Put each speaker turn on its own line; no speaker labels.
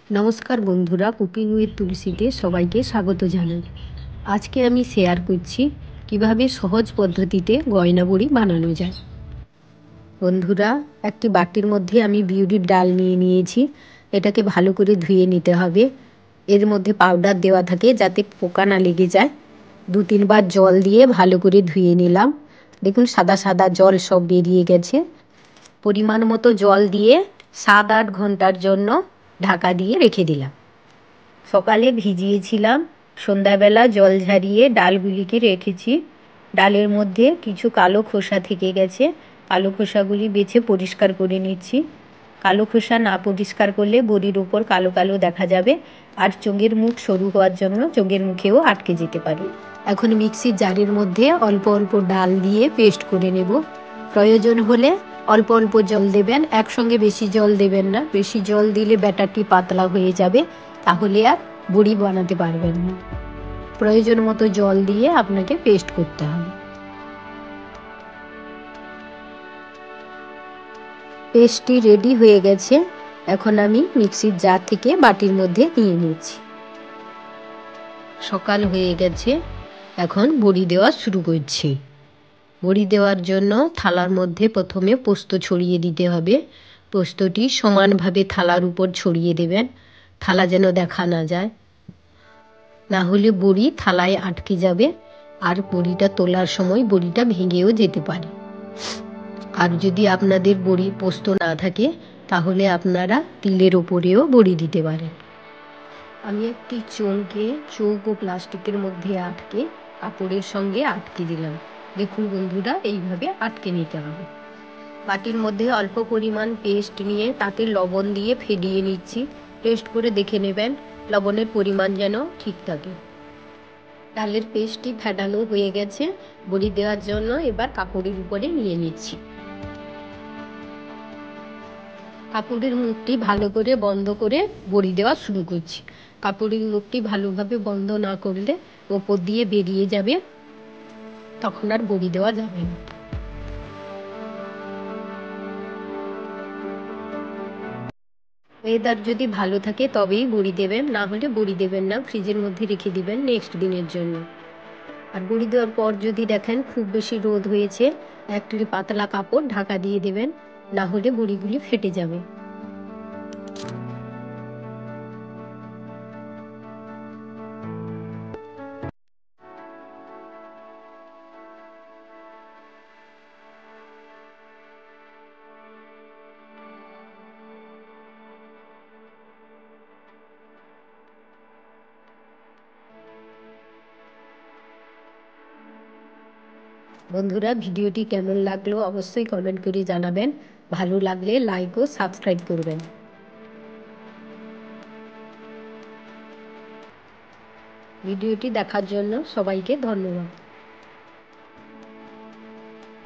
নমস্কার বন্ধুরা, cooking with তুলসীতে সবাইকে স্বাগত জানাই। আজকে আমি শেয়ার করছি কিভাবে সহজ পদ্ধতিতে গয়না বড়ি বানানো যায়। বন্ধুরা, একটি বাটির মধ্যে আমি বিউলির ডাল নিয়েছি। এটাকে ভালো করে ধুয়ে নিতে হবে। এর মধ্যে পাউডার দেওয়া থাকে যাতে পোকা না লেগে যায়। 2-3 বার জল দিয়ে ভালো করে ধুয়ে নিলাম। দেখুন সাদা সাদা জল সব বেরিয়ে গেছে। পরিমাণ মতো জল দিয়ে 7-8 ঘন্টার জন্য ঢাকা দিয়ে রেখে দিলাম। সকালে ভিজিয়েছিলাম, সন্ধ্যাবেলা জল ঝরিয়ে ডালগুলিকে রেখেছি। ডালের মধ্যে কিছু কালো খোসা থেকে গেছে, কালো খোসাগুলি বেছে পরিষ্কার করে নিচ্ছি। কালো খোসা না পরিষ্কার করলে বড়ির উপর কালো কালো দেখা যাবে, আর চোঙের মুখ সরু হওয়ার জন্য চোঙের মুখেও আটকে যেতে পারে। এখন মিক্সির জারের মধ্যে অল্প অল্প ডাল দিয়ে পেস্ট করে নেব। প্রয়োজন হলে অল্প অল্প জল দেবেন, একসঙ্গে বেশি জল দেবেন না। বেশি জল দিলে ব্যাটারটি পাতলা হয়ে যাবে, তাহলে আর বড়ি বানাতে পারবেন না। প্রয়োজন মতো জল দিয়ে আপনাকে পেস্ট করতে হবে। পেস্টটি রেডি হয়ে গেছে। এখন আমি মিক্সির জার থেকে বাটির মধ্যে নিয়ে নিচ্ছি। সকাল হয়ে গেছে, এখন বড়ি দেওয়া শুরু করছি। বড়ি দেওয়ার জন্য থালার মধ্যে প্রথমে পোস্ত ছড়িয়ে দিতে হবে। পোস্তটি সমানভাবে থালার উপর ছড়িয়ে দেবেন, থালা যেন দেখা না যায়, না হলে বড়ি থালায় আটকে যাবে আর বড়িটা তোলার সময় বড়িটা ভেঙেও যেতে পারে। আর যদি আপনাদের বড়ি পোস্ত না থাকে তাহলে আপনারা তিলের ওপরেও বড়ি দিতে পারেন। আমি একটি চোঙকে চৌকো প্লাস্টিকের মধ্যে আটকে কাপড়ের সঙ্গে আটকে দিলাম। দেখুন বন্ধুরা, এইভাবে আটকে নিতে হবে। বাটির মধ্যে অল্প পরিমাণ পেস্ট নিয়ে তাতে লবণ দিয়ে ফেটিয়ে নিচ্ছি। টেস্ট করে দেখে নেবেন লবণের পরিমাণ যেন ঠিক থাকে। ডালের পেস্টটি ফেটানো হয়ে গেছে। বড়ি দেওয়ার জন্য এবার কাপড়ের উপরে নিয়ে নিচ্ছি। কাপড়ের মুখটি ভালো করে বন্ধ করে বড়ি দেওয়া শুরু করছি। কাপড়ের মুখটি ভালোভাবে বন্ধ না করলে ওপর দিয়ে বেরিয়ে যাবে, তখন আর বড়ি দেওয়া যাবে না। ওয়েদার যদি ভালো থাকে তবেই বড়ি দেবেন, না হলে বড়ি দেবেন না, ফ্রিজের মধ্যে রেখে দিবেন নেক্সট দিনের জন্য। আর বড়ি দেওয়ার পর যদি দেখেন খুব বেশি রোদ হয়েছে, একটি পাতলা কাপড় ঢাকা দিয়ে দেবেন, না হলে বড়িগুলি ফেটে যাবে। বন্ধুরা, ভিডিওটি কেমন লাগলো অবশ্যই কমেন্ট করে জানাবেন। ভালো লাগলে লাইক ও সাবস্ক্রাইব করবেন। ভিডিওটি দেখার জন্য সবাইকে ধন্যবাদ।